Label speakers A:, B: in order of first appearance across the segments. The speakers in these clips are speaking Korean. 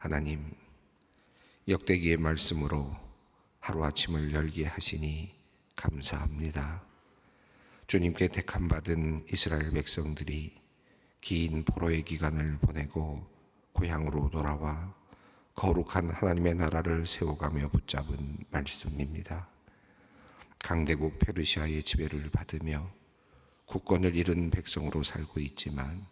A: 하나님, 역대기의 말씀으로 하루아침을 열게 하시니 감사합니다. 주님께 택함받은 이스라엘 백성들이 긴 포로의 기간을 보내고 고향으로 돌아와 거룩한 하나님의 나라를 세워가며 붙잡은 말씀입니다. 강대국 페르시아의 지배를 받으며 국권을 잃은 백성으로 살고 있지만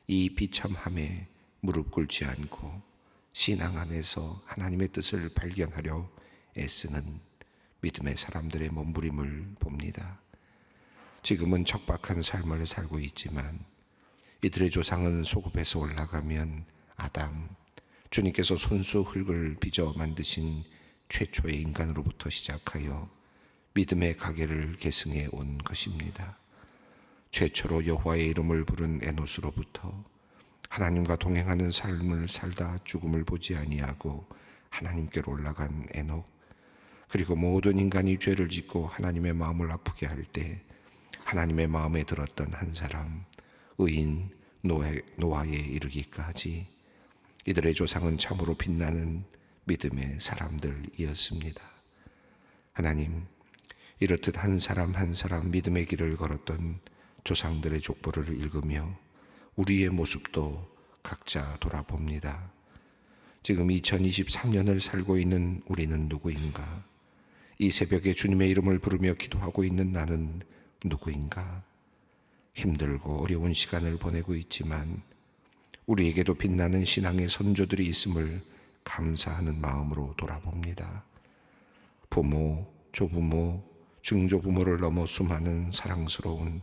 A: 이 비참함에 무릎 꿇지 않고 신앙 안에서 하나님의 뜻을 발견하려 애쓰는 믿음의 사람들의 몸부림을 봅니다. 지금은 척박한 삶을 살고 있지만 이들의 조상은 소급해서 올라가면 아담, 주님께서 손수 흙을 빚어 만드신 최초의 인간으로부터 시작하여 믿음의 가계를 계승해 온 것입니다. 최초로 여호와의 이름을 부른 에노스로부터 하나님과 동행하는 삶을 살다 죽음을 보지 아니하고 하나님께로 올라간 에녹, 그리고 모든 인간이 죄를 짓고 하나님의 마음을 아프게 할 때 하나님의 마음에 들었던 한 사람, 의인 노아에 이르기까지 이들의 조상은 참으로 빛나는 믿음의 사람들이었습니다. 하나님, 이렇듯 한 사람 한 사람 믿음의 길을 걸었던 조상들의 족보를 읽으며 우리의 모습도 각자 돌아봅니다. 지금 2023년을 살고 있는 우리는 누구인가? 이 새벽에 주님의 이름을 부르며 기도하고 있는 나는 누구인가? 힘들고 어려운 시간을 보내고 있지만 우리에게도 빛나는 신앙의 선조들이 있음을 감사하는 마음으로 돌아봅니다. 부모, 조부모, 증조부모를 넘어 수많은 사랑스러운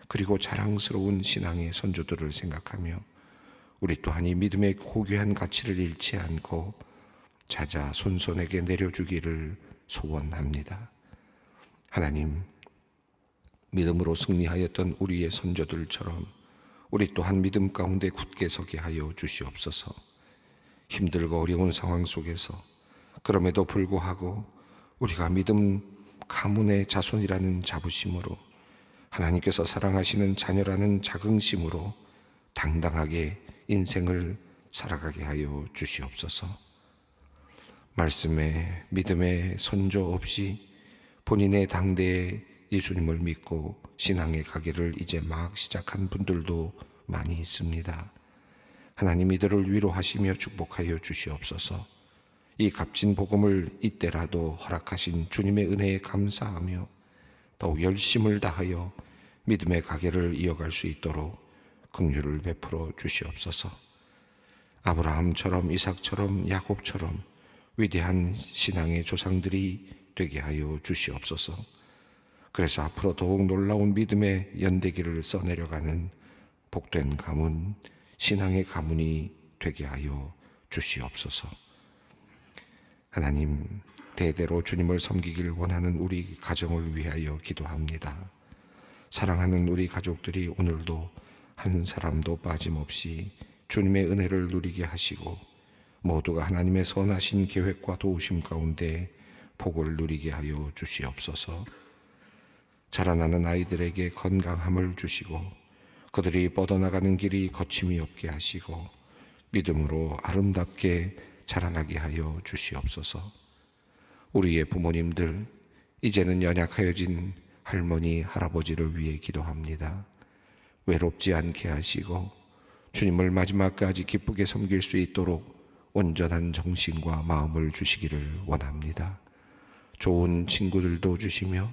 A: 그리고 자랑스러운 신앙의 선조들을 생각하며 우리 또한 이 믿음의 고귀한 가치를 잃지 않고 자자 손손에게 내려주기를 소원합니다. 하나님, 믿음으로 승리하였던 우리의 선조들처럼 우리 또한 믿음 가운데 굳게 서게 하여 주시옵소서. 힘들고 어려운 상황 속에서 그럼에도 불구하고 우리가 믿음 가문의 자손이라는 자부심으로 하나님께서 사랑하시는 자녀라는 자긍심으로 당당하게 인생을 살아가게 하여 주시옵소서. 말씀에 믿음의 선조 없이 본인의 당대에 예수님을 믿고 신앙의 가게를 이제 막 시작한 분들도 많이 있습니다. 하나님, 이들을 위로하시며 축복하여 주시옵소서. 이 값진 복음을 이때라도 허락하신 주님의 은혜에 감사하며 더욱 열심을 다하여 믿음의 가게를 이어갈 수 있도록 긍휼을 베풀어 주시옵소서. 아브라함처럼 이삭처럼 야곱처럼 위대한 신앙의 조상들이 되게 하여 주시옵소서. 그래서 앞으로 더욱 놀라운 믿음의 연대기를 써내려가는 복된 가문, 신앙의 가문이 되게 하여 주시옵소서. 하나님, 대대로 주님을 섬기길 원하는 우리 가정을 위하여 기도합니다. 사랑하는 우리 가족들이 오늘도 한 사람도 빠짐없이 주님의 은혜를 누리게 하시고 모두가 하나님의 선하신 계획과 도우심 가운데 복을 누리게 하여 주시옵소서. 자라나는 아이들에게 건강함을 주시고 그들이 뻗어나가는 길이 거침이 없게 하시고 믿음으로 아름답게 자라나게 하여 주시옵소서. 우리의 부모님들, 이제는 연약하여진 할머니, 할아버지를 위해 기도합니다. 외롭지 않게 하시고 주님을 마지막까지 기쁘게 섬길 수 있도록 온전한 정신과 마음을 주시기를 원합니다. 좋은 친구들도 주시며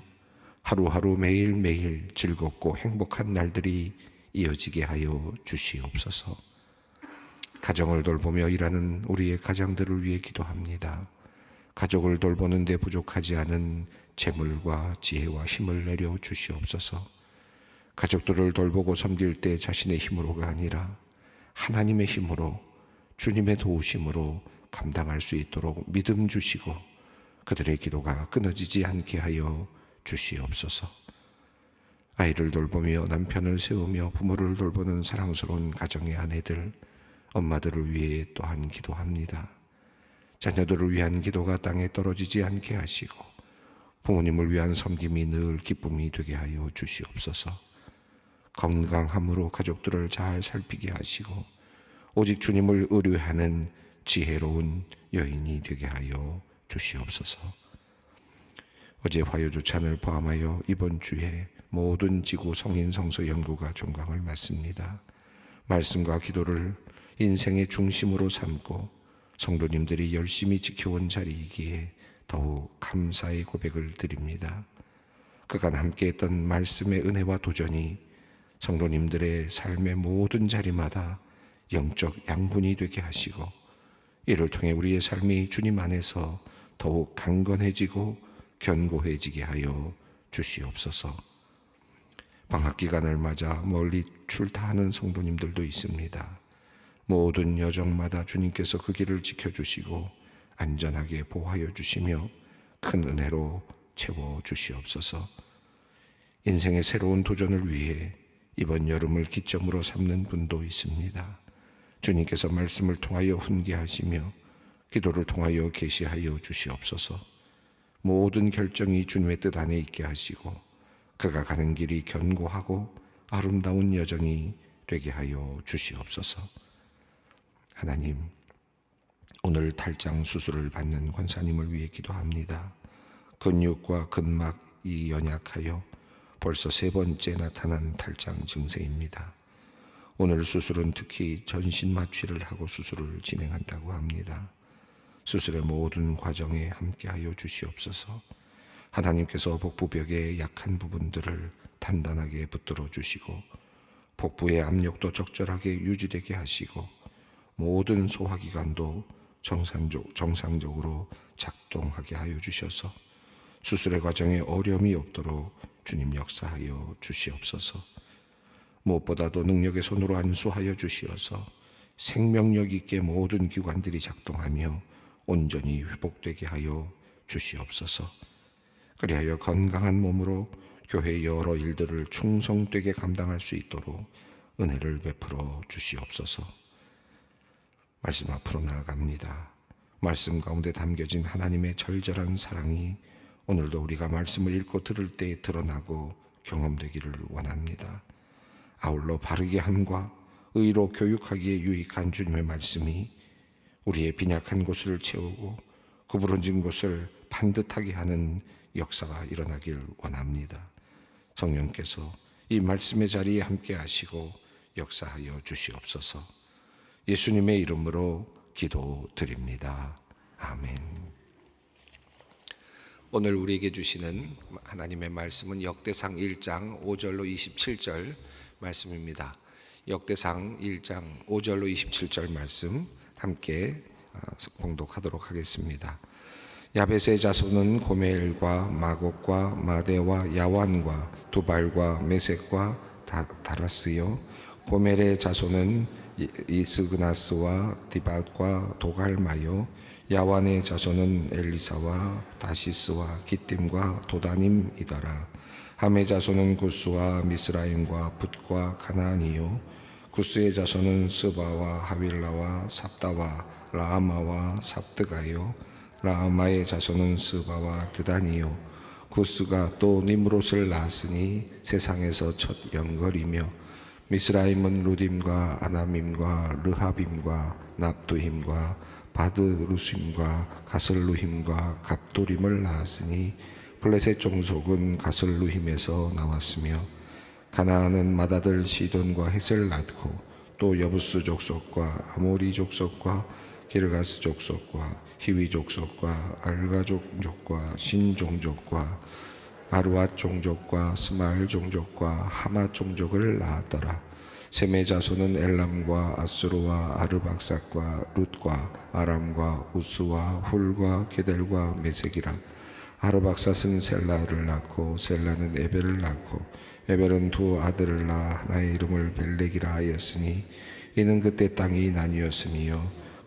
A: 하루하루 매일매일 즐겁고 행복한 날들이 이어지게 하여 주시옵소서. 가정을 돌보며 일하는 우리의 가장들을 위해 기도합니다. 가족을 돌보는 데 부족하지 않은 재물과 지혜와 힘을 내려 주시옵소서. 가족들을 돌보고 섬길 때 자신의 힘으로가 아니라 하나님의 힘으로, 주님의 도우심으로 감당할 수 있도록 믿음 주시고 그들의 기도가 끊어지지 않게 하여 주시옵소서. 아이를 돌보며 남편을 세우며 부모를 돌보는 사랑스러운 가정의 아내들, 엄마들을 위해 또한 기도합니다. 자녀들을 위한 기도가 땅에 떨어지지 않게 하시고 부모님을 위한 섬김이 늘 기쁨이 되게 하여 주시옵소서. 건강함으로 가족들을 잘 살피게 하시고 오직 주님을 의뢰하는 지혜로운 여인이 되게 하여 주시옵소서. 어제 화요주찬을 포함하여 이번 주에 모든 지구 성인 성서 연구가 종강을 맞습니다. 말씀과 기도를 인생의 중심으로 삼고 성도님들이 열심히 지켜온 자리이기에 더욱 감사의 고백을 드립니다. 그간 함께했던 말씀의 은혜와 도전이 성도님들의 삶의 모든 자리마다 영적 양분이 되게 하시고 이를 통해 우리의 삶이 주님 안에서 더욱 강건해지고 견고해지게 하여 주시옵소서. 방학기간을 맞아 멀리 출타하는 성도님들도 있습니다. 모든 여정마다 주님께서 그 길을 지켜주시고 안전하게 보호하여 주시며 큰 은혜로 채워주시옵소서. 인생의 새로운 도전을 위해 이번 여름을 기점으로 삼는 분도 있습니다. 주님께서 말씀을 통하여 훈계하시며 기도를 통하여 계시하여 주시옵소서. 모든 결정이 주님의 뜻 안에 있게 하시고 그가 가는 길이 견고하고 아름다운 여정이 되게 하여 주시옵소서. 하나님, 오늘 탈장 수술을 받는 권사님을 위해 기도합니다. 근육과 근막이 연약하여 벌써 3번째 나타난 탈장 증세입니다. 오늘 수술은 특히 전신 마취를 하고 수술을 진행한다고 합니다. 수술의 모든 과정에 함께하여 주시옵소서. 하나님께서 복부벽의 약한 부분들을 단단하게 붙들어 주시고 복부의 압력도 적절하게 유지되게 하시고 모든 소화기관도 정상적으로 작동하게 하여 주셔서 수술의 과정에 어려움이 없도록 주님 역사하여 주시옵소서. 무엇보다도 능력의 손으로 안수하여 주시어서 생명력 있게 모든 기관들이 작동하며 온전히 회복되게 하여 주시옵소서. 그리하여 건강한 몸으로 교회의 여러 일들을 충성되게 감당할 수 있도록 은혜를 베풀어 주시옵소서. 말씀 앞으로 나아갑니다. 말씀 가운데 담겨진 하나님의 절절한 사랑이 오늘도 우리가 말씀을 읽고 들을 때 드러나고 경험되기를 원합니다. 아울러 바르게 함과 의로 교육하기에 유익한 주님의 말씀이 우리의 빈약한 곳을 채우고 구부러진 곳을 반듯하게 하는 역사가 일어나길 원합니다. 성령께서 이 말씀의 자리에 함께 하시고 역사하여 주시옵소서. 예수님의 이름으로 기도드립니다. 아멘. 오늘 우리에게 주시는 하나님의 말씀은 역대상 1장 5절로 27절 말씀입니다. 역대상 1장 5절로 27절 말씀 함께 봉독하도록 하겠습니다. 야벳의 자손은 고멜과 마곡과 마대와 야완과 두발과 메섹과 다라스요. 고멜의 자손은 이스그나스와 디밧과 도갈마요. 야완의 자손은 엘리사와 다시스와 기띔과 도다님이더라. 함의 자손은 구스와 미스라임과 붓과 가나안이요. 구스의 자손은 스바와 하윌라와 삽다와 라아마와 삽드가요. 라아마의 자손은 스바와 드다니요. 구스가 또 니므롯을 낳았으니 세상에서 첫 영걸이며 미스라임은 루딤과 아나밈과 르하빔과 납두힘과 바드루심과 가슬루힘과 갑도림을 낳았으니 블레셋 종속은 가슬루힘에서 나왔으며 가나안은 맏아들 시돈과 헷을 낳고 또 여부스 족속과 아모리 족속과 기르가스 족속과 히위 족속과 알가 종족과 신 종족과 아루앗 종족과 스마일 종족과 하마 종족을 낳았더라. 셈의 자손은 엘람과 아수르와 아르박삭과 룻과 아람과 우스와 훌과 게델과 메색이라. 아르박삭은 셀라를 낳고 셀라는 에벨을 낳고 에벨은 두 아들을 낳아 하나의 이름을 벨렉이라 하였으니 이는 그때 땅이 나뉘었으며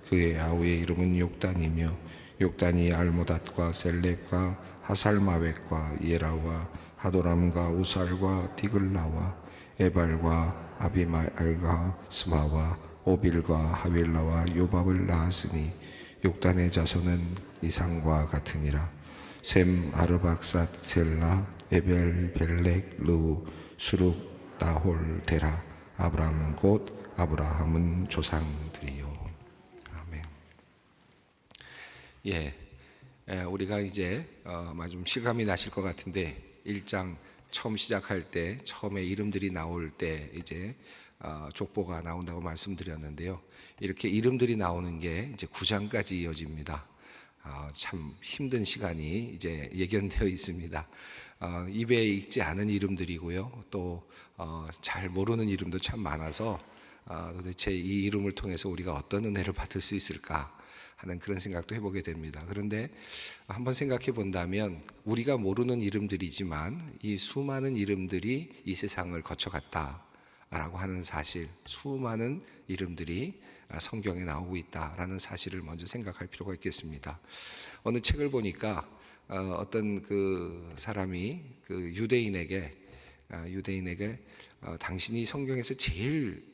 A: 그의 아우의 이름은 욕단이며 욕단이 알모닷과 셀렙과 하살마웻과 예라와 하도람과 우살과 디글라와 에발과 아비마알과 스마와 오빌과 하윌라와 요밥을 낳았으니 욕단의 자손은 이상과 같으니라. 셈 아르박삿 셀라 에벨 벨렉 르우 수룩 다홀 데라. 아브람 곧 아브라함은 조상들이요. 아멘. 예, 우리가 이제 아마 좀 실감이 나실 것 같은데 1장 처음 시작할 때 처음에 이름들이 나올 때 이제 족보가 나온다고 말씀드렸는데요. 이렇게 이름들이 나오는 게 이제 9장까지 이어집니다. 참 힘든 시간이 이제 예견되어 있습니다. 입에 익지 않은 이름들이고요. 또 잘 모르는 이름도 참 많아서 도대체 이 이름을 통해서 우리가 어떤 은혜를 받을 수 있을까 하는 그런 생각도 해보게 됩니다. 그런데 한번 생각해 본다면 우리가 모르는 이름들이지만 이 수많은 이름들이 이 세상을 거쳐갔다라고 하는 사실, 수많은 이름들이 성경에 나오고 있다라는 사실을 먼저 생각할 필요가 있겠습니다. 어느 책을 보니까 어떤 그 사람이 그 유대인에게 당신이 성경에서 제일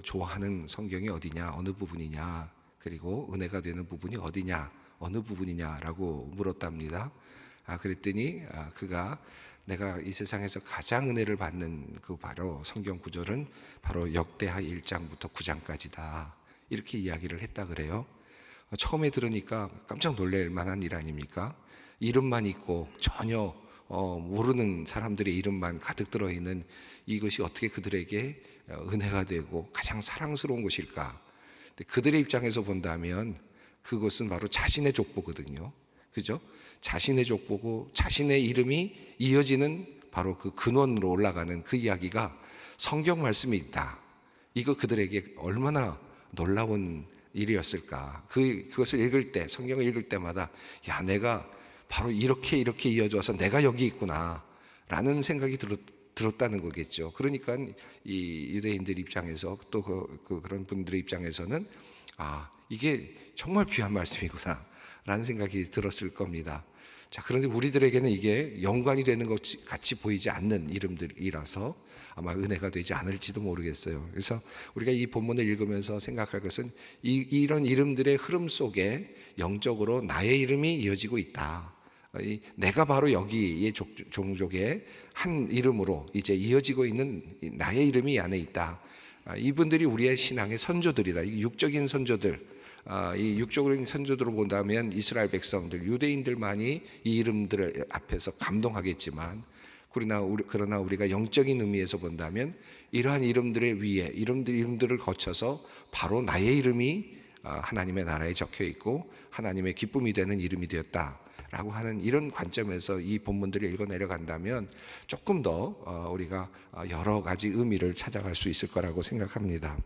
A: 좋아하는 성경이 어디냐, 어느 부분이냐, 그리고 은혜가 되는 부분이 어디냐, 어느 부분이냐라고 물었답니다. 그랬더니 그가 내가 이 세상에서 가장 은혜를 받는 그 바로 성경 구절은 바로 역대하 1장부터 9장까지다. 이렇게 이야기를 했다 그래요. 처음에 들으니까 깜짝 놀랄 만한 일 아닙니까? 이름만 있고 전혀 모르는 사람들의 이름만 가득 들어있는 이것이 어떻게 그들에게 은혜가 되고 가장 사랑스러운 것일까? 그들의 입장에서 본다면 그것은 바로 자신의 족보거든요. 그죠? 자신의 족보고 자신의 이름이 이어지는 바로 그 근원으로 올라가는 그 이야기가 성경 말씀이 있다. 이거 그들에게 얼마나 놀라운 일이었을까? 그것을 읽을 때, 성경을 읽을 때마다 야, 내가 바로 이렇게 이어져서 내가 여기 있구나 라는 생각이 들었다는 거겠죠. 그러니까 이 유대인들 입장에서 또 그런 분들의 입장에서는 이게 정말 귀한 말씀이구나 라는 생각이 들었을 겁니다. 자, 그런데 우리들에게는 이게 연관이 되는 것 같이 보이지 않는 이름들이라서 아마 은혜가 되지 않을지도 모르겠어요. 그래서 우리가 이 본문을 읽으면서 생각할 것은 이런 이름들의 흐름 속에 영적으로 나의 이름이 이어지고 있다. 내가 바로 여기의 종족의 한 이름으로 이제 이어지고 있는 나의 이름이 이 안에 있다. 이분들이 우리의 신앙의 선조들이다. 육적인 선조들, 이 육적인 선조들로 본다면 이스라엘 백성들, 유대인들만이 이 이름들 앞에서 감동하겠지만, 그러나 우리가 영적인 의미에서 본다면 이러한 이름들의 위에 이름들을 거쳐서 바로 나의 이름이 하나님의 나라에 적혀 있고 하나님의 기쁨이 되는 이름이 되었다라고 하는 이런 관점에서 이 본문들을 읽어 내려간다면 조금 더 우리가 여러 가지 의미를 찾아갈 수 있을 거라고 생각합니다.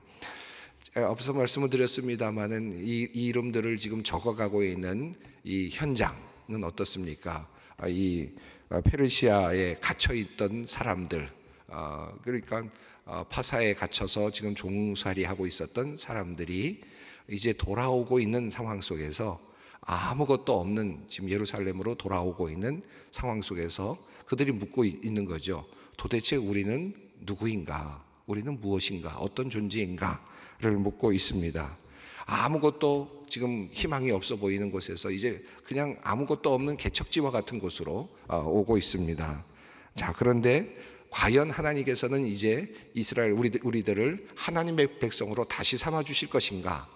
A: 앞서 말씀을 드렸습니다마는 이 이름들을 지금 적어가고 있는 이 현장은 어떻습니까? 이 페르시아에 갇혀 있던 사람들, 그러니까 파사에 갇혀서 지금 종살이하고 있었던 사람들이 이제 돌아오고 있는 상황 속에서 아무것도 없는 지금 예루살렘으로 돌아오고 있는 상황 속에서 그들이 묻고 있는 거죠. 도대체 우리는 누구인가? 우리는 무엇인가? 어떤 존재인가를 묻고 있습니다. 아무것도 지금 희망이 없어 보이는 곳에서 이제 그냥 아무것도 없는 개척지와 같은 곳으로 오고 있습니다. 자, 그런데 과연 하나님께서는 이제 이스라엘 우리들을 하나님의 백성으로 다시 삼아 주실 것인가?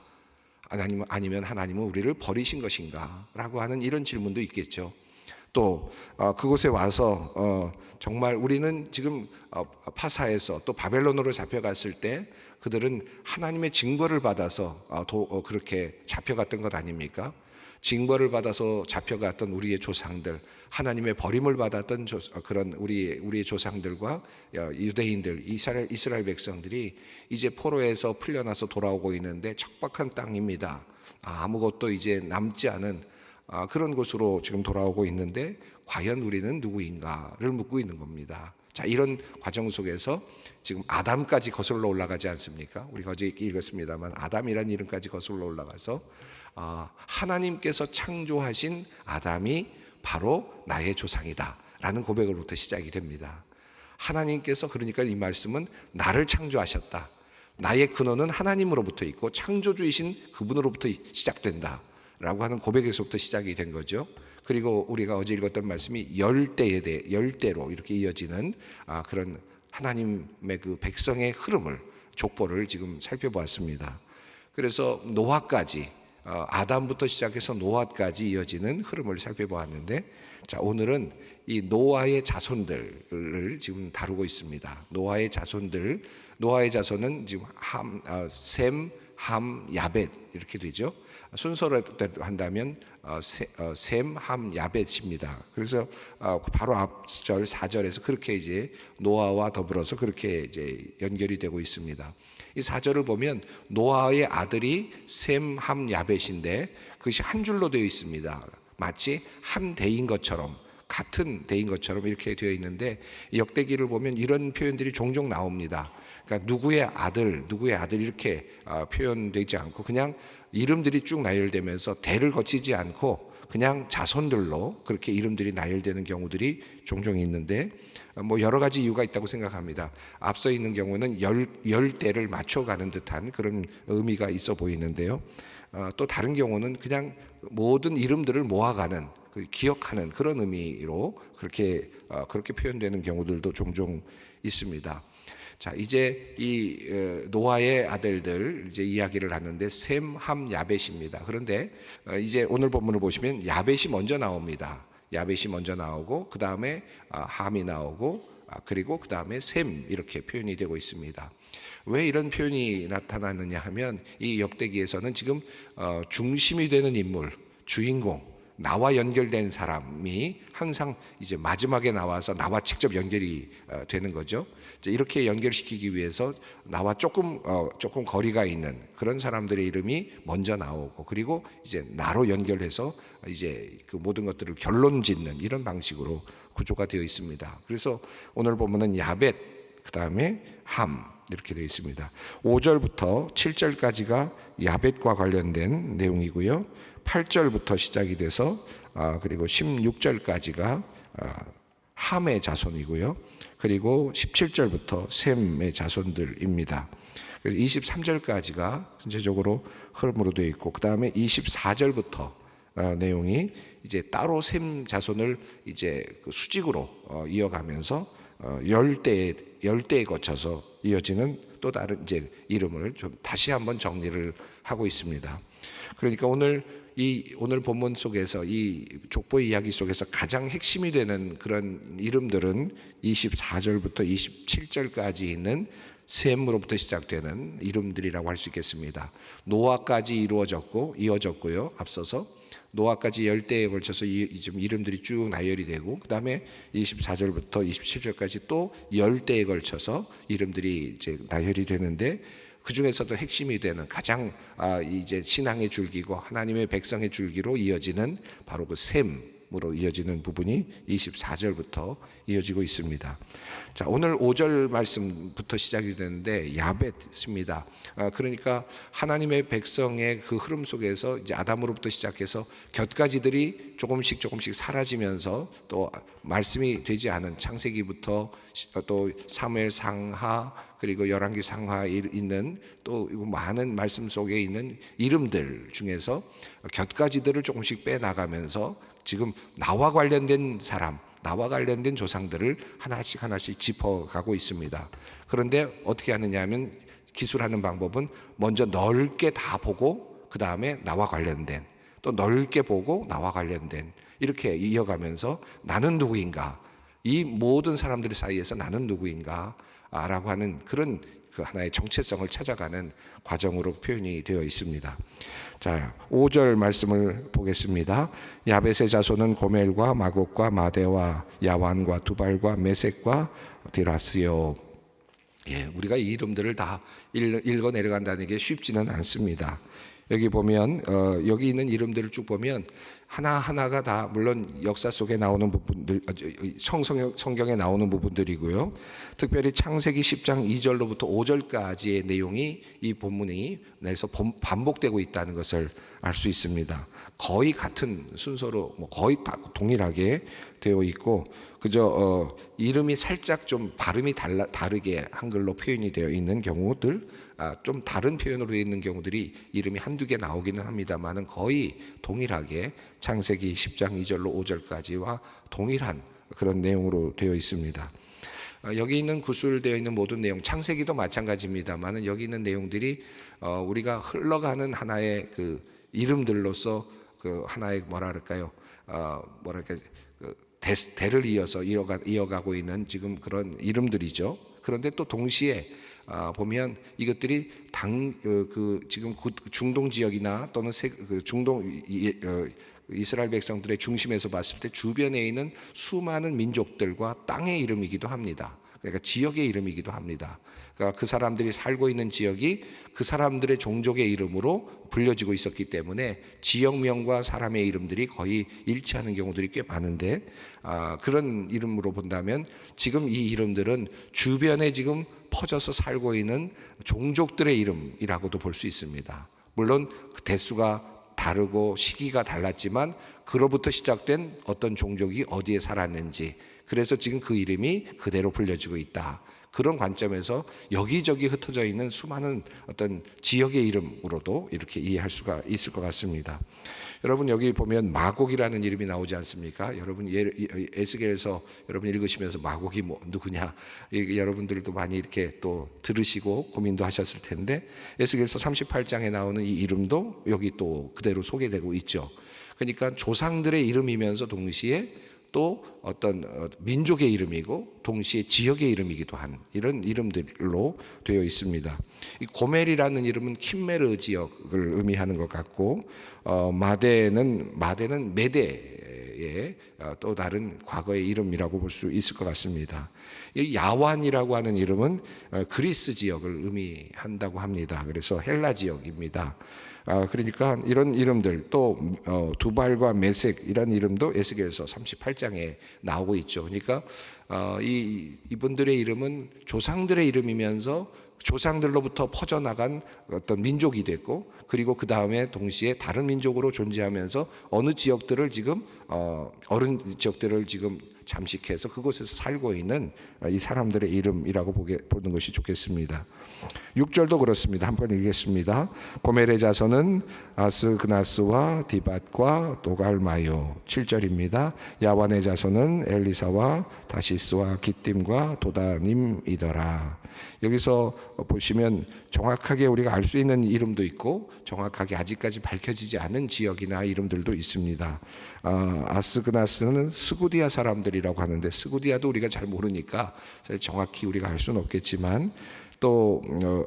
A: 아니면 하나님은 우리를 버리신 것인가? 라고 하는 이런 질문도 있겠죠. 또 그곳에 와서 정말 우리는 지금 파사에서 또 바벨론으로 잡혀갔을 때 그들은 하나님의 징벌을 받아서 그렇게 잡혀갔던 것 아닙니까? 징벌을 받아서 잡혀갔던 우리의 조상들, 하나님의 버림을 받았던 그런 우리의 조상들과 유대인들, 이스라엘 백성들이 이제 포로에서 풀려나서 돌아오고 있는데 척박한 땅입니다. 아무것도 이제 남지 않은 그런 곳으로 지금 돌아오고 있는데 과연 우리는 누구인가를 묻고 있는 겁니다. 자, 이런 과정 속에서 지금 아담까지 거슬러 올라가지 않습니까? 우리가 어제 읽었습니다만 아담이라는 이름까지 거슬러 올라가서 하나님께서 창조하신 아담이 바로 나의 조상이다 라는 고백으로부터 시작이 됩니다. 하나님께서, 그러니까 이 말씀은 나를 창조하셨다, 나의 근원은 하나님으로부터 있고 창조주이신 그분으로부터 시작된다 라고 하는 고백에서부터 시작이 된 거죠. 그리고 우리가 어제 읽었던 말씀이 열대로 이렇게 이어지는 그런 하나님의 그 백성의 흐름을, 족보를 지금 살펴보았습니다. 그래서 노아까지 아담부터 시작해서 노아까지 이어지는 흐름을 살펴보았는데, 자, 오늘은 이 노아의 자손들을 지금 다루고 있습니다. 노아의 자손은 지금 셈, 함, 야벳 이렇게 되죠. 순서로 한다면 셈, 함, 야벳입니다. 그래서 바로 앞절 4절에서 그렇게 이제 노아와 더불어서 그렇게 이제 연결이 되고 있습니다. 이 4절을 보면 노아의 아들이 셈, 함, 야벳인데 그것이 한 줄로 되어 있습니다. 마치 한 대인 것처럼, 같은 대인 것처럼 이렇게 되어 있는데, 역대기를 보면 이런 표현들이 종종 나옵니다. 그러니까 누구의 아들 이렇게 표현되지 않고 그냥 이름들이 쭉 나열되면서 대를 거치지 않고 그냥 자손들로 그렇게 이름들이 나열되는 경우들이 종종 있는데, 뭐 여러 가지 이유가 있다고 생각합니다. 앞서 있는 경우는 열 대를 맞춰가는 듯한 그런 의미가 있어 보이는데요. 또 다른 경우는 그냥 모든 이름들을 모아가는, 기억하는 그런 의미로 그렇게 표현되는 경우들도 종종 있습니다. 자, 이제 이 노아의 아들들 이제 이야기를 하는데 셈, 함, 야벳입니다. 그런데 이제 오늘 본문을 보시면 야벳이 먼저 나옵니다. 야벳이 먼저 나오고 그 다음에 함이 나오고 그리고 그 다음에 셈, 이렇게 표현이 되고 있습니다. 왜 이런 표현이 나타나느냐 하면 이 역대기에서는 지금 중심이 되는 인물, 주인공, 나와 연결된 사람이 항상 이제 마지막에 나와서 나와 직접 연결이 되는 거죠. 이렇게 연결시키기 위해서 나와 조금 거리가 있는 그런 사람들의 이름이 먼저 나오고, 그리고 이제 나로 연결해서 이제 그 모든 것들을 결론 짓는 이런 방식으로 구조가 되어 있습니다. 그래서 오늘 보면은 야벳, 그 다음에 함 이렇게 되어 있습니다. 5절부터 7절까지가 야벳과 관련된 내용이고요. 8절부터 시작이 돼서 그리고 16절까지가 함의 자손이고요. 그리고 17절부터 셈의 자손들입니다. 그래서 23절까지가 전체적으로 흐름으로 되어 있고, 그 다음에 24절부터 내용이 이제 따로 셈 자손을 이제 그 수직으로 이어가면서 열대에 거쳐서 이어지는 또 다른 이제 이름을 좀 다시 한번 정리를 하고 있습니다. 그러니까 오늘 본문 속에서 이 족보의 이야기 속에서 가장 핵심이 되는 그런 이름들은 24절부터 27절까지 있는 셈으로부터 시작되는 이름들이라고 할 수 있겠습니다. 노아까지 이어졌고요. 앞서서 노아까지 열대에 걸쳐서 지금 이름들이 쭉 나열이 되고, 그 다음에 24절부터 27절까지 또 열대에 걸쳐서 이름들이 이제 나열이 되는데, 그 중에서도 핵심이 되는 가장 이제 신앙의 줄기고 하나님의 백성의 줄기로 이어지는 바로 그 셈으로 이어지는 부분이 24절부터 이어지고 있습니다. 자, 오늘 5절 말씀부터 시작이 되는데 야벳입니다. 그러니까 하나님의 백성의 그 흐름 속에서 이제 아담으로부터 시작해서 곁가지들이 조금씩 사라지면서 또 말씀이 되지 않은 창세기부터 또 사무엘 상하, 그리고 열왕기 상하에 있는 또 많은 말씀 속에 있는 이름들 중에서 곁가지들을 조금씩 빼나가면서 지금 나와 관련된 사람, 나와 관련된 조상들을 하나씩 짚어가고 있습니다. 그런데 어떻게 하느냐 하면, 기술하는 방법은 먼저 넓게 다 보고 그 다음에 나와 관련된, 또 넓게 보고 나와 관련된, 이렇게 이어가면서 나는 누구인가, 이 모든 사람들 사이에서 나는 누구인가 라고 하는 그런 그 하나의 정체성을 찾아가는 과정으로 표현이 되어 있습니다. 자, 5절 말씀을 보겠습니다. 야벳의 자손은 고멜과 마곡과 마대와 야완과 두발과 메섹과 디라스요. 우리가 이 이름들을 다 읽어 내려간다는 게 쉽지는 않습니다. 여기 보면 여기 있는 이름들을 쭉 보면 하나하나가 다 물론 역사 속에 나오는 부분들, 성경에 나오는 부분들이고요. 특별히 창세기 10장 2절로부터 5절까지의 내용이 이 본문이 내서 반복되고 있다는 것을 알 수 있습니다. 거의 같은 순서로 거의 다 동일하게 되어 있고, 그저 이름이 살짝 좀 발음이 다르게 한글로 표현이 되어 있는 경우들, 좀 다른 표현으로 되어 있는 경우들이 이름이 한두 개 나오기는 합니다만은 거의 동일하게 창세기 10장 2절로 5절까지와 동일한 그런 내용으로 되어 있습니다. 여기 있는 구술되어 있는 모든 내용, 창세기도 마찬가지입니다만은 여기 있는 내용들이 우리가 흘러가는 하나의 그 이름들로서 그 하나의 뭐랄까요, 뭐랄까 그 대를 이어서 이어가고 있는 지금 그런 이름들이죠. 그런데 또 동시에 보면 이것들이 지금 중동 지역이나 또는 중동 이스라엘 백성들의 중심에서 봤을 때 주변에 있는 수많은 민족들과 땅의 이름이기도 합니다. 그러니까 지역의 이름이기도 합니다. 그러니까 그 사람들이 살고 있는 지역이 그 사람들의 종족의 이름으로 불려지고 있었기 때문에 지역명과 사람의 이름들이 거의 일치하는 경우들이 꽤 많은데, 그런 이름으로 본다면 지금 이 이름들은 주변에 지금 퍼져서 살고 있는 종족들의 이름이라고도 볼 수 있습니다. 물론 그 대수가 다르고 시기가 달랐지만 그로부터 시작된 어떤 종족이 어디에 살았는지, 그래서 지금 그 이름이 그대로 불려지고 있다. 그런 관점에서 여기저기 흩어져 있는 수많은 어떤 지역의 이름으로도 이렇게 이해할 수가 있을 것 같습니다. 여러분 여기 보면 마곡이라는 이름이 나오지 않습니까? 여러분 에스겔에서 여러분 읽으시면서 마곡이 누구냐, 여러분들도 많이 이렇게 또 들으시고 고민도 하셨을 텐데, 에스겔서 38장에 나오는 이 이름도 여기 또 그대로 소개되고 있죠. 그러니까 조상들의 이름이면서 동시에 또 어떤 민족의 이름이고 동시에 지역의 이름이기도 한 이런 이름들로 되어 있습니다. 이 고멜이라는 이름은 킴메르 지역을 의미하는 것 같고, 마데는 메데의 또 다른 과거의 이름이라고 볼 수 있을 것 같습니다. 이 야완이라고 하는 이름은 그리스 지역을 의미한다고 합니다. 그래서 헬라 지역입니다. 그러니까 이런 이름들, 또 두발과 메색 이런 이름도 에스겔서 38장에 나오고 있죠. 그러니까 이분들의 이름은 조상들의 이름이면서 조상들로부터 퍼져나간 어떤 민족이 됐고, 그리고 그 다음에 동시에 다른 민족으로 존재하면서 어느 지역들을 지금 잠식해서 그곳에서 살고 있는 이 사람들의 이름이라고 보는 것이 좋겠습니다. 6절도 그렇습니다. 한번 읽겠습니다. 고멜의 자손은 아스그나스와 디밧과 도갈마요. 7절입니다. 야완의 자손은 엘리사와 다시스와 기띔과 도다님이더라. 여기서 보시면 정확하게 우리가 알 수 있는 이름도 있고 정확하게 아직까지 밝혀지지 않은 지역이나 이름들도 있습니다. 아스그나스는 스구디아 사람들이라고 하는데, 스구디아도 우리가 잘 모르니까 정확히 우리가 알 수는 없겠지만, 또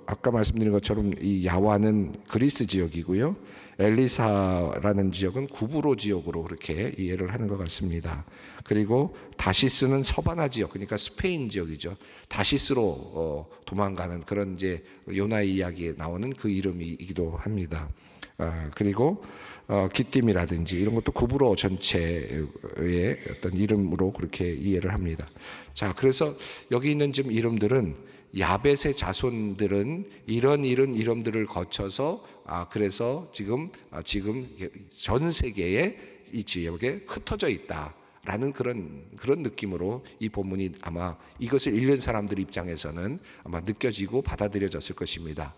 A: 아까 말씀드린 것처럼 이 야완은 그리스 지역이고요, 엘리사라는 지역은 구브로 지역으로 그렇게 이해를 하는 것 같습니다. 그리고 다시스는 서바나 지역, 그러니까 스페인 지역이죠. 다시스로 도망가는 그런 이제 요나의 이야기에 나오는 그 이름이기도 합니다. 그리고 기띔이라든지 이런 것도 구브로 전체의 어떤 이름으로 그렇게 이해를 합니다. 자, 그래서 여기 있는 지금 이름들은 야벳의 자손들은 이런 이름들을 거쳐서 그래서 지금 전 세계에 이 지역에 흩어져 있다라는 그런 느낌으로 이 본문이 아마 이것을 읽는 사람들 입장에서는 아마 느껴지고 받아들여졌을 것입니다.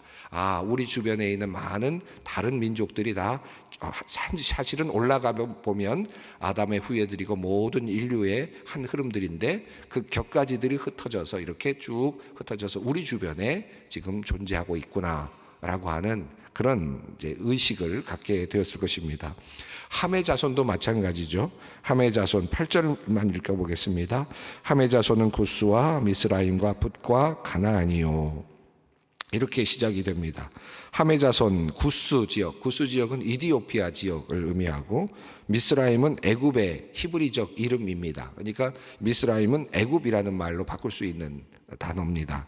A: 우리 주변에 있는 많은 다른 민족들이 다 사실은 올라가 보면 아담의 후예들이고 모든 인류의 한 흐름들인데, 그 격가지들이 흩어져서 이렇게 쭉 흩어져서 우리 주변에 지금 존재하고 있구나라고 하는 그런 이제 의식을 갖게 되었을 것입니다. 함의 자손도 마찬가지죠. 함의 자손 8절만 읽어보겠습니다. 함의 자손은 구스와 미스라임과 붓과 가나안이요. 이렇게 시작이 됩니다. 함의 자손 구스 지역은 이디오피아 지역을 의미하고, 미스라임은 애굽의 히브리적 이름입니다. 그러니까 미스라임은 애굽이라는 말로 바꿀 수 있는 단어입니다.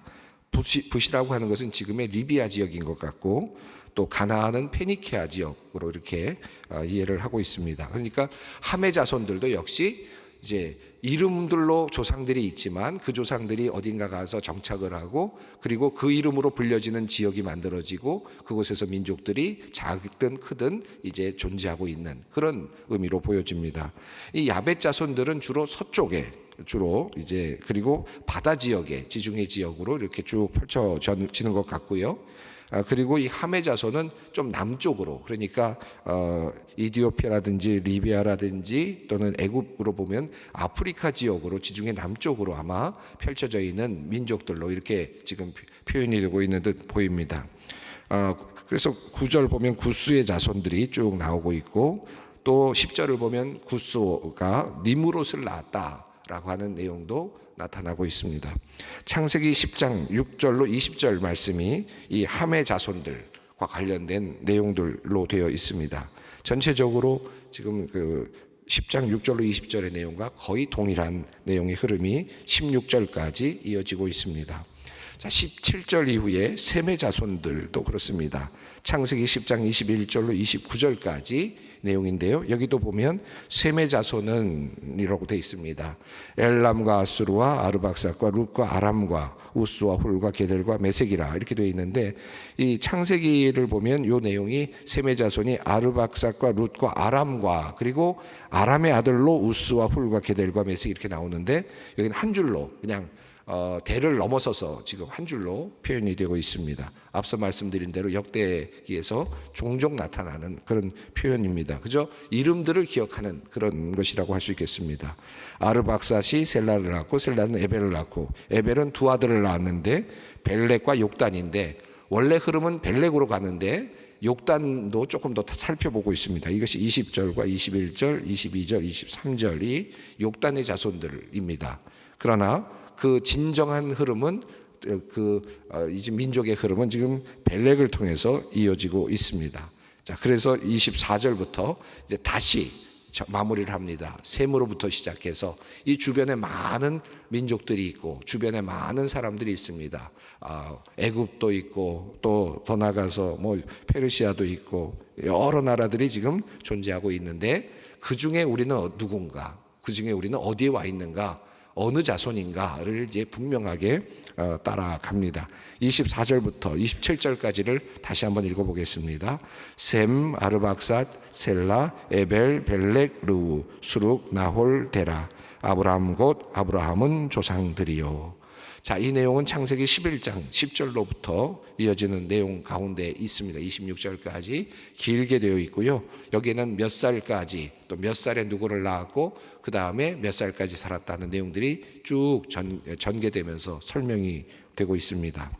A: 붓이라고 하는 것은 지금의 리비아 지역인 것 같고, 또 가나안은 페니키아 지역으로 이렇게 이해를 하고 있습니다. 그러니까 함의 자손들도 역시 이제 이름들로 조상들이 있지만 그 조상들이 어딘가 가서 정착을 하고, 그리고 그 이름으로 불려지는 지역이 만들어지고 그곳에서 민족들이 작든 크든 이제 존재하고 있는 그런 의미로 보여집니다. 이 야벳 자손들은 주로 서쪽에 이제 그리고 바다 지역에 지중해 지역으로 이렇게 쭉 펼쳐지는 것 같고요. 그리고 이 함의 자손은 좀 남쪽으로, 그러니까 이디오피아라든지 리비아라든지 또는 애굽으로 보면 아프리카 지역으로, 지중해 남쪽으로 아마 펼쳐져 있는 민족들로 이렇게 지금 표현이 되고 있는 듯 보입니다. 그래서 9절 보면 구스의 자손들이 쭉 나오고 있고, 또 10절을 보면 구스가 니므롯을 낳았다라고 하는 내용도 나타나고 있습니다. 창세기 10장 6절로 20절 말씀이 이 함의 자손들과 관련된 내용들로 되어 있습니다. 전체적으로 지금 그 10장 6절로 20절의 내용과 거의 동일한 내용의 흐름이 16절까지 이어지고 있습니다. 자, 17절 이후에 셈의 자손들도 그렇습니다. 창세기 10장 21절로 29절까지 내용인데요. 여기도 보면 셈의 자손은 이라고 되어 있습니다. 엘람과 아수르와 아르박삭과 룻과 아람과 우스와 훌과 게델과 메색이라 이렇게 되어 있는데, 이 창세기를 보면 이 내용이 셈의 자손이 아르박삭과 룻과 아람과 그리고 아람의 아들로 우스와 훌과 게델과 메색 이렇게 나오는데, 여기는 한 줄로 그냥 대를 넘어서서 지금 한 줄로 표현이 되고 있습니다. 앞서 말씀드린 대로 역대기에서 종종 나타나는 그런 표현입니다. 그죠? 이름들을 기억하는 그런 것이라고 할 수 있겠습니다. 아르박삿이 셀라를 낳고, 셀라는 에벨을 낳고, 에벨은 두 아들을 낳았는데 벨렉과 욕단인데, 원래 흐름은 벨렉으로 가는데 욕단도 조금 더 살펴보고 있습니다. 이것이 20절과 21절, 22절, 23절이 욕단의 자손들입니다. 그러나 그 진정한 흐름은 이제 민족의 흐름은 지금 벨렉을 통해서 이어지고 있습니다. 자, 그래서 24절부터 이제 다시 마무리를 합니다. 셈으로부터 시작해서 이 주변에 많은 민족들이 있고 주변에 많은 사람들이 있습니다. 애굽도 있고 또 더 나가서 뭐 페르시아도 있고 여러 나라들이 지금 존재하고 있는데, 그 중에 우리는 누군가, 그 중에 우리는 어디에 와 있는가, 어느 자손인가를 이제 분명하게 따라갑니다. 24절부터 27절까지를 다시 한번 읽어보겠습니다. 셈, 아르박삿, 셀라, 에벨, 벨렉, 르우, 수룩, 나홀, 데라. 아브라함 곧 아브라함은 조상들이요. 자, 이 내용은 창세기 11장 10절로부터 이어지는 내용 가운데 있습니다. 26절까지 길게 되어 있고요. 여기에는 몇 살까지, 또 몇 살에 누구를 낳았고 그 다음에 몇 살까지 살았다는 내용들이 쭉 전개되면서 설명이 되고 있습니다.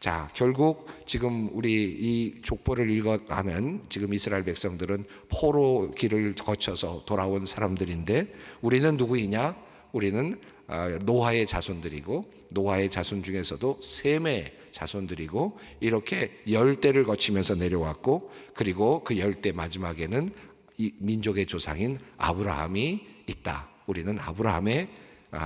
A: 자, 결국 지금 우리 이 족보를 읽어가는 지금 이스라엘 백성들은 포로 길을 거쳐서 돌아온 사람들인데, 우리는 누구이냐? 우리는 노아의 자손들이고, 노아의 자손 중에서도 셈의 자손들이고, 이렇게 열대를 거치면서 내려왔고, 그리고 그 열대 마지막에는 이 민족의 조상인 아브라함이 있다. 우리는 아브라함의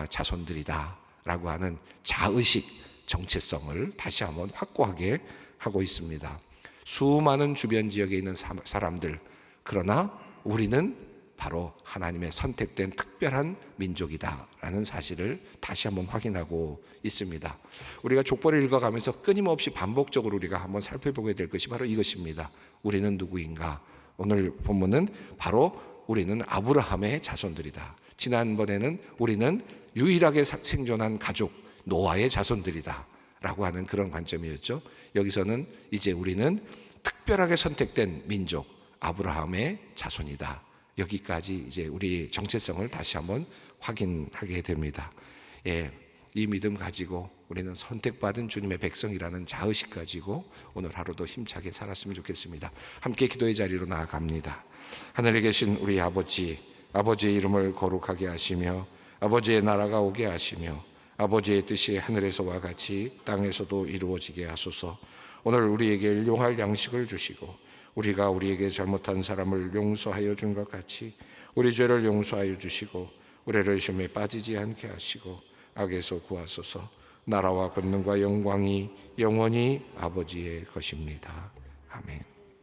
A: 자손들이다 라고 하는 자의식, 정체성을 다시 한번 확고하게 하고 있습니다. 수많은 주변 지역에 있는 사람들, 그러나 우리는 바로 하나님의 선택된 특별한 민족이다라는 사실을 다시 한번 확인하고 있습니다. 우리가 족보를 읽어가면서 끊임없이 반복적으로 우리가 한번 살펴보게 될 것이 바로 이것입니다. 우리는 누구인가? 오늘 본문은 바로 우리는 아브라함의 자손들이다. 지난번에는 우리는 유일하게 생존한 가족 노아의 자손들이다 라고 하는 그런 관점이었죠. 여기서는 이제 우리는 특별하게 선택된 민족 아브라함의 자손이다. 여기까지 이제 우리 정체성을 다시 한번 확인하게 됩니다. 예, 이 믿음 가지고 우리는 선택받은 주님의 백성이라는 자의식 가지고 오늘 하루도 힘차게 살았으면 좋겠습니다. 함께 기도의 자리로 나아갑니다. 하늘에 계신 우리 아버지, 아버지의 이름을 거룩하게 하시며 아버지의 나라가 오게 하시며 아버지의 뜻이 하늘에서와 같이 땅에서도 이루어지게 하소서. 오늘 우리에게 일용할 양식을 주시고 우리가 우리에게 잘못한 사람을 용서하여 준 것 같이 우리 죄를 용서하여 주시고 우리를 시험에 빠지지 않게 하시고 악에서 구하소서. 나라와 권능과 영광이 영원히 아버지의 것입니다. 아멘.